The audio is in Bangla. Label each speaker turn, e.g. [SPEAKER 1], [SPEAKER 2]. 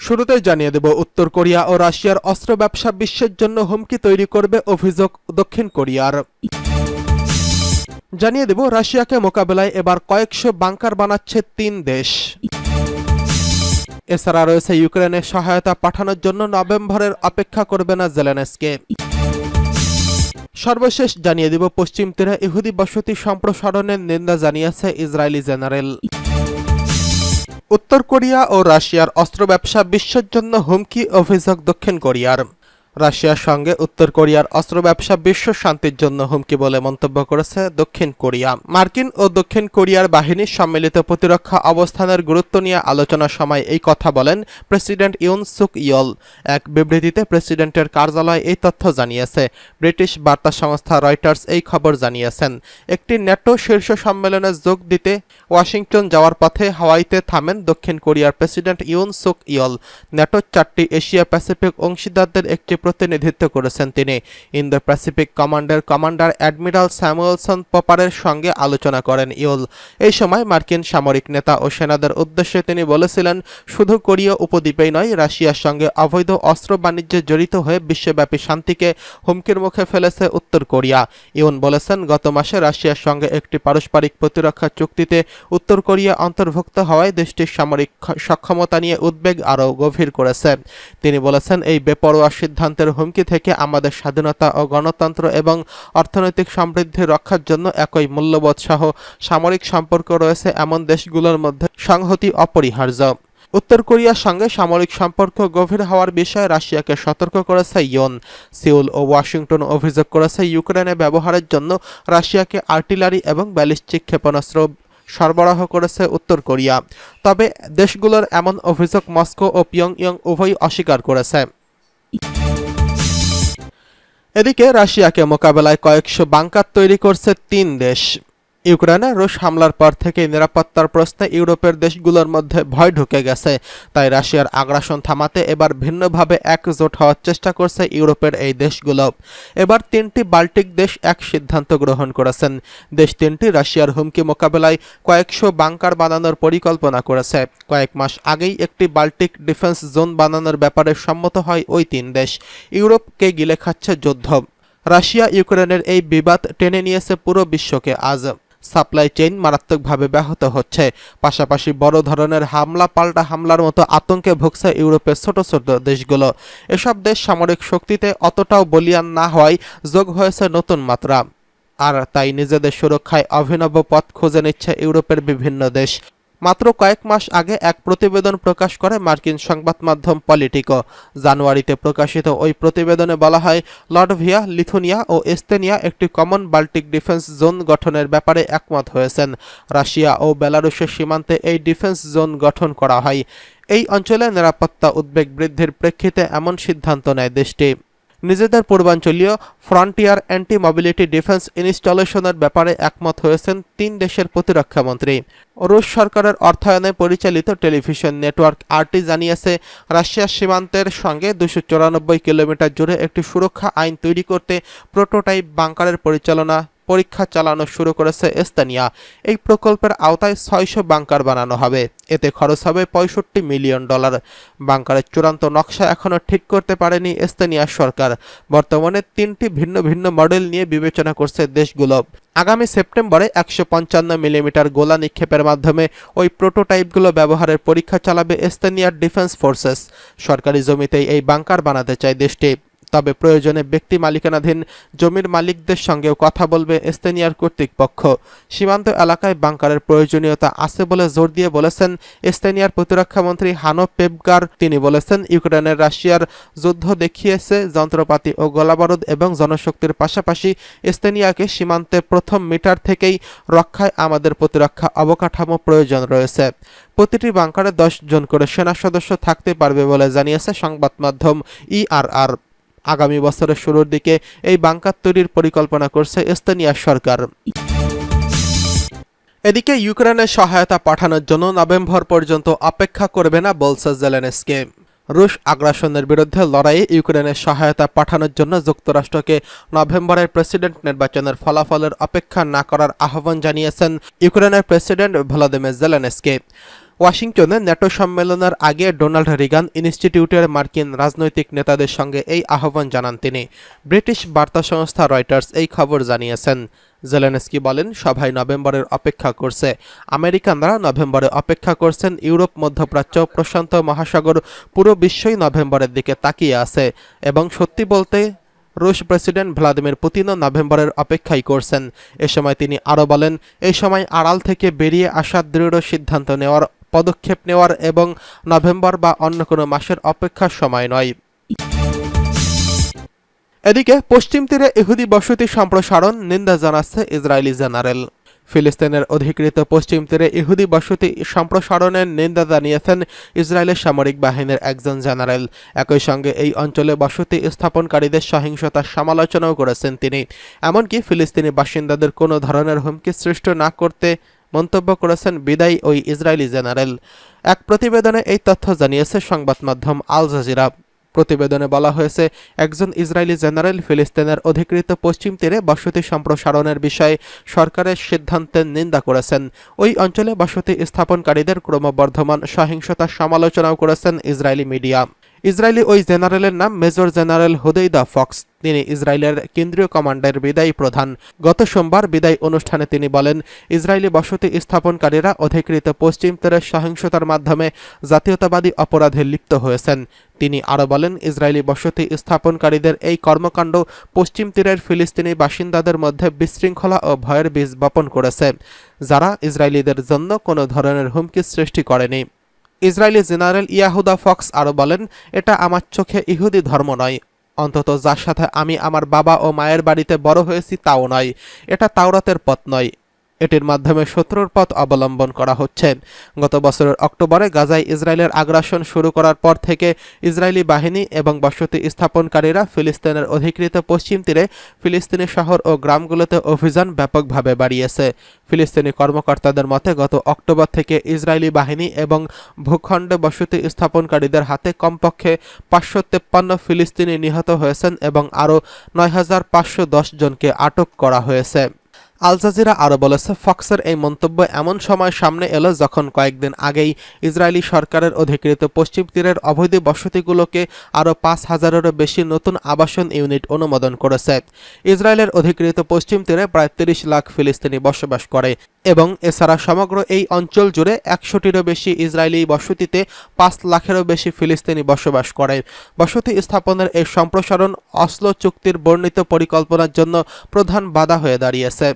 [SPEAKER 1] শুরুতেই জানিয়ে দেব, উত্তর কোরিয়া ও রাশিয়ার অস্ত্র ব্যবসা বিশ্বের জন্য হুমকি তৈরি করবে অভিযোগ দক্ষিণ কোরিয়ার। জানিয়ে দেব, রাশিয়াকে মোকাবেলায় এবার কয়েকশো বাংকার বানাচ্ছে 3 দেশ। এছাড়া রয়েছে ইউক্রেনে সহায়তা পাঠানোর জন্য নভেম্বরের অপেক্ষা করবে না জেলেনস্কি। সর্বশেষ জানিয়ে দেব, পশ্চিম তীরে ইহুদি বসতি সম্প্রসারণের নিন্দা জানিয়েছে ইসরায়েলি জেনারেল। উত্তর কোরিয়া ও রাশিয়ার অস্ত্র ব্যবসা বিশ্বের জন্য হুমকি, অভিযোগ দক্ষিণ কোরিয়ার। রাশিয়ার সঙ্গে উত্তর কোরিয়ার অস্ত্র ব্যবসা বিশ্ব শান্তির জন্য হুমকি বলে মন্তব্য করেছে দক্ষিণ কোরিয়া। মার্কিন ও দক্ষিণ কোরিয়ার বাহিনীর সম্মিলিত প্রতিরক্ষা অবস্থানের গুরুত্ব নিয়ে আলোচনার সময় এই কথা বলেন প্রেসিডেন্ট ইউন সুক ইয়ল। এক বিবৃতিতে প্রেসিডেন্টের কার্যালয় এই তথ্য জানিয়েছে। ব্রিটিশ বার্তা সংস্থা রয়টার্স এই খবর জানিয়েছেন। একটি ন্যাটো শীর্ষ সম্মেলনে যোগ দিতে ওয়াশিংটন যাওয়ার পথে হাওয়াইতে থামেন দক্ষিণ কোরিয়ার প্রেসিডেন্ট ইউন সুক ইয়ল। ন্যাটোর 4টি এশিয়া প্যাসিফিক অংশীদারদের একটি প্রতিনিধিত্ব করেছেন তিনি। Indo Pacific commander admiral Samuelson পপারের সঙ্গে আলোচনা করেন ইয়ল। এই সময় মার্কিন সামরিক নেতা ও সেনাদের উদ্দেশ্যে তিনি বলেছিলেন, শুধু কোরীয় উপদ্বীপেই নয়, রাশিয়ার সঙ্গে অবৈধ অস্ত্র বাণিজ্যে জড়িত হয়ে বিশ্বব্যাপী শান্তিকে হুমকির মুখে ফেলেছে উত্তর কোরিয়া। ইয়ন বলেছেন, গত মাসে রাশিয়ার সঙ্গে একটি পারস্পরিক প্রতিরক্ষা চুক্তিতে উত্তর কোরিয়া অন্তর্ভুক্ত হওয়ায় দেশটির সামরিক সক্ষমতা নিয়ে উদ্বেগ আরও গভীর করেছে। তিনি বলেছেন, এই বেপরোয়া সিদ্ধান্তের হুমকি থেকে আমাদের স্বাধীনতা ও গণতন্ত্র এবং অর্থনৈতিক সমৃদ্ধি রক্ষার জন্য একই মূল্যবোধ সহ সামরিক সম্পর্ক রয়েছে এমন দেশগুলোর মধ্যে সংহতি অপরিহার্য। উত্তর কোরিয়ার সঙ্গে সামরিক সম্পর্ক গভীর হওয়ার বিষয়ে রাশিয়াকে সতর্ক করেছে ইয়ন। সিউল ও ওয়াশিংটন অভিযোগ করেছে, ইউক্রেনে ব্যবহারের জন্য রাশিয়াকে আর্টিলারি এবং ব্যালিস্টিক ক্ষেপণাস্ত্র সরবরাহ করেছে উত্তর কোরিয়া। তবে দেশগুলোর এমন অভিযোগ মস্কো ও পিয়ংইয়ং উভয়ই অস্বীকার করেছে। এদিকে রাশিয়াকে মোকাবেলায় কয়েকশো বাংকার তৈরি করছে 3 দেশ। ইউক্রেনে রুশ হামলার পর থেকে নিরাপত্তার প্রশ্নে ইউরোপের দেশগুলোর মধ্যে ভয় ঢুকে গেছে। তাই রাশিয়ার আগ্রাসন থামাতে এবার ভিন্নভাবে একজোট হওয়ার চেষ্টা করছে ইউরোপের এই দেশগুলো। এবার 3টি বাল্টিক দেশ এক সিদ্ধান্ত গ্রহণ করেছেন। দেশ 3টি রাশিয়ার হুমকি মোকাবেলায় কয়েকশো বাংকার বানানোর পরিকল্পনা করেছে। কয়েক মাস আগেই একটি বাল্টিক ডিফেন্স জোন বানানোর ব্যাপারে সম্মত হয় ওই 3 দেশ। ইউরোপকে গিলে খাচ্ছে যুদ্ধ। রাশিয়া ইউক্রেনের এই বিবাদ টেনে নিয়েছে পুরো বিশ্বকে। আজ সাপ্লাই চেইন মারাত্মকভাবে ব্যাহত হচ্ছে। পাশাপাশি বড় ধরনের পাল্টা হামলার মতো আতঙ্কে ভুগছে ইউরোপের ছোট ছোট দেশগুলো। এসব দেশ সামরিক শক্তিতে অতটাও বলীয়ান না হওয়ায় যোগ হয়েছে নতুন মাত্রা। আর তাই নিজেদের সুরক্ষায় অভিনব পথ খুঁজে নিচ্ছে ইউরোপের বিভিন্ন দেশ। মাত্র কয়েক মাস আগে এক প্রতিবেদন প্রকাশ করে মার্কিন সংবাদ মাধ্যম পলিটিকো। জানুয়ারিতে প্রকাশিত ওই প্রতিবেদনে বলা হয়, লাটভিয়া, লিথুনিয়া ও এস্তোনিয়া একটি কমন বাল্টিক ডিফেন্স জোন গঠনের ব্যাপারে একমত হয়েছেন। রাশিয়া ও বেলারুশের সীমান্তে এই ডিফেন্স জোন গঠন করা হয়। এই অঞ্চলে নিরাপত্তা উদ্বেগ বৃদ্ধির প্রেক্ষিতে এমন সিদ্ধান্ত নেয় দেশটি। নিজেদের পূর্বাঞ্চলীয় ফ্রন্টিয়ার অ্যান্টি মোবিলিটি ডিফেন্স ইনস্টলেশনের ব্যাপারে একমত হয়েছেন 3 দেশের প্রতিরক্ষামন্ত্রী। রুশ সরকারের অর্থায়নে পরিচালিত টেলিভিশন নেটওয়ার্ক আরটি জানিয়েছে, রাশিয়ার সীমান্তের সঙ্গে 294 কিলোমিটার জুড়ে একটি সুরক্ষা আইন তৈরি করতে প্রোটোটাইপ বাংকারের পরীক্ষা চালানো শুরু করেছে এস্তোনিয়া। এই প্রকল্পের আওতায় 600 বাংকার বানানো হবে। এতে খরচ হবে $65 মিলিয়ন। বাংকারের চূড়ান্ত নকশা এখনও ঠিক করতে পারেনি এস্তোনিয়ার সরকার। বর্তমানে 3টি ভিন্ন ভিন্ন মডেল নিয়ে বিবেচনা করছে দেশগুলো। আগামী সেপ্টেম্বরে 155 মিলিমিটার গোলা নিক্ষেপের মাধ্যমে ওই প্রোটোটাইপগুলো ব্যবহারের পরীক্ষা চালাবে এস্তোনিয়ার ডিফেন্স ফোর্সেস। সরকারি জমিতেই এই বাংকার বানাতে চায় দেশটি। তবে প্রয়োজনে ব্যক্তি মালিকানাধীন জমির মালিকদের সঙ্গেও কথা বলবে এস্তোনিয়ার কর্তৃপক্ষ। সীমান্ত এলাকায় বাংকারের প্রয়োজনীয়তা আছে বলে জোর দিয়ে বলেছেন এস্তোনিয়ার প্রতিরক্ষামন্ত্রী হানো পেভগার। তিনি বলেছেন, ইউক্রেনের রাশিয়ার যুদ্ধ দেখিয়েছে যন্ত্রপাতি ও গোলাবারুদ এবং জনশক্তির পাশাপাশি এস্তোনিয়াকে সীমান্তের প্রথম মিটার থেকেই রক্ষায় আমাদের প্রতিরক্ষা অবকাঠামো প্রয়োজন রয়েছে। প্রতিটি বাংকারে 10 জন করে সেনা সদস্য থাকতে পারবে বলে জানিয়েছে সংবাদ মাধ্যম ইআরআর। আগামী বছরের শুরুর দিকে এই বাংকার তৈরির পরিকল্পনা করছে এস্তোনিয়ার সরকার। এদিকে ইউক্রেনের সহায়তা পাঠানোর জন্য নভেম্বর পর্যন্ত অপেক্ষা করবে না বলছে জেলেনস্কি। রুশ আগ্রাসনের বিরুদ্ধে লড়াইয়ে ইউক্রেনের সহায়তা পাঠানোর জন্য যুক্তরাষ্ট্রকে নভেম্বরের প্রেসিডেন্ট নির্বাচনের ফলাফলের অপেক্ষা না করার আহ্বান জানিয়েছেন ইউক্রেনের প্রেসিডেন্ট ভলোদিমির জেলেনস্কি। ওয়াশিংটনে ন্যাটো সম্মেলনের আগে ডোনাল্ড রিগান ইনস্টিটিউটের মার্কিন রাজনৈতিক নেতাদের সঙ্গে এই আহ্বান জানান তিনি। ব্রিটিশ বার্তা সংস্থা রয়টার্স এই খবর জানিয়েছেন। জেলেনস্কি বলেন, সবাই নভেম্বরের অপেক্ষা করছে। আমেরিকানরা নভেম্বরে অপেক্ষা করছেন। ইউরোপ, মধ্যপ্রাচ্য, প্রশান্ত মহাসাগর, পুরো বিশ্বই নভেম্বরের দিকে তাকিয়ে আছে। এবং সত্যি বলতে রুশ প্রেসিডেন্ট ভ্লাদিমির পুতিনও নভেম্বরের অপেক্ষাই করছেন। এ সময় তিনি আরও বলেন, এই সময় আড়াল থেকে বেরিয়ে আসার দৃঢ় সিদ্ধান্ত নেওয়ার, পদক্ষেপ নেওয়ার এবং নভেম্বর বা অন্য কোনো মাসের অপেক্ষার সময় নয়। এদিকে পশ্চিম তীরে ইহুদি বসতি সম্প্রসারণ নিন্দা জানাচ্ছে ইসরায়েলি জেনারেল। ফিলিস্তিনের অধিকৃত পশ্চিম তীরে ইহুদি বসতি সম্প্রসারণের নিন্দা জানিয়েছেন ইসরায়েলের সামরিক বাহিনীর একজন জেনারেল। একই সঙ্গে এই অঞ্চলে বসতি স্থাপনকারীদের সহিংসতার সমালোচনাও করেছেন তিনি। এমনকি ফিলিস্তিনি বাসিন্দাদের কোনো ধরনের হুমকি সৃষ্টি না করতে মন্তব্য করেছেন বিদায়ী ওই ইসরায়েলি জেনারেল। এক প্রতিবেদনে এই তথ্য জানিয়েছে সংবাদ মাধ্যম আল জাজিরা। প্রতিবেদনে বলা হয়েছে, একজন ইসরায়েলি জেনারেল ফিলিস্তিনের অধিকৃত পশ্চিম তীরে বসতি সম্প্রসারণের বিষয়ে সরকারের সিদ্ধান্তের নিন্দা করেছেন। ওই অঞ্চলে বসতি স্থাপনকারীদের ক্রমবর্ধমান সহিংসতার সমালোচনাও করেছেন ইসরায়েলি মিডিয়া। ইসরায়েলি ওই জেনারেলের নাম মেজর জেনারেল হুদেইদা ফক্স। তিনি ইসরায়েলের কেন্দ্রীয় কমান্ডের বিদায়ী প্রধান। গত সোমবার বিদায়ী অনুষ্ঠানে তিনি বলেন, ইসরায়েলি বসতি স্থাপনকারীরা অধিকৃত পশ্চিম তীরের সহিংসতার মাধ্যমে জাতীয়তাবাদী অপরাধে লিপ্ত হয়েছেন। তিনি আরও বলেন, ইসরায়েলি বসতি স্থাপনকারীদের এই কর্মকাণ্ড পশ্চিম তীরের ফিলিস্তিনি বাসিন্দাদের মধ্যে বিশৃঙ্খলা ও ভয়ের বীজ বপন করেছে, যারা ইসরায়েলিদের জন্য কোনো ধরনের হুমকি সৃষ্টি করেনি। ইসরায়েলি জেনারেল ইয়াহুদা ফক্স আরও বলেন, এটা আমার চোখে ইহুদি ধর্ম নয়, অন্তত যার সাথে আমি আমার বাবা ও মায়ের বাড়িতে বড় হয়েছি তাও নয়। এটা তাওরাতের পথ নয়, এটির মাধ্যমে শত্রুর পথ অবলম্বন করা হচ্ছে। গত বছরের অক্টোবরে গাজায় ইসরায়েলের আগ্রাসন শুরু করার পর থেকে ইসরায়েলি বাহিনী এবং বসতি স্থাপনকারীরা ফিলিস্তিনের অধিকৃত পশ্চিম তীরে ফিলিস্তিনি শহর ও গ্রামগুলোতে অভিযান ব্যাপকভাবে বাড়িয়েছে। ফিলিস্তিনি কর্মকর্তাদের মতে, গত অক্টোবর থেকে ইসরায়েলি বাহিনী এবং ভূখণ্ডে বসতি স্থাপনকারীদের হাতে কমপক্ষে 553 ফিলিস্তিনি নিহত হয়েছেন এবং আরও 9510 জনকে আটক করা হয়েছে। আল জাজিরা আরও বলেছে, ফক্সের এই মন্তব্য এমন সময় সামনে এলো যখন কয়েকদিন আগেই ইসরায়েলি সরকারের অধিকৃত পশ্চিম তীরের অবৈধ বসতিগুলোকে আরও 5000-এরও বেশি নতুন আবাসন ইউনিট অনুমোদন করেছে। ইসরায়েলের অধিকৃত পশ্চিম তীরে প্রায় 30 লাখ ফিলিস্তিনি বসবাস করে এবং এছাড়া সমগ্র এই অঞ্চল জুড়ে 100টিরও বেশি ইসরায়েলি বসতিতে 5 লাখেরও বেশি ফিলিস্তিনি বসবাস করে। বসতি স্থাপনের এই সম্প্রসারণ অসলো চুক্তির বর্ণিত পরিকল্পনার জন্য প্রধান বাধা হয়ে দাঁড়িয়েছে।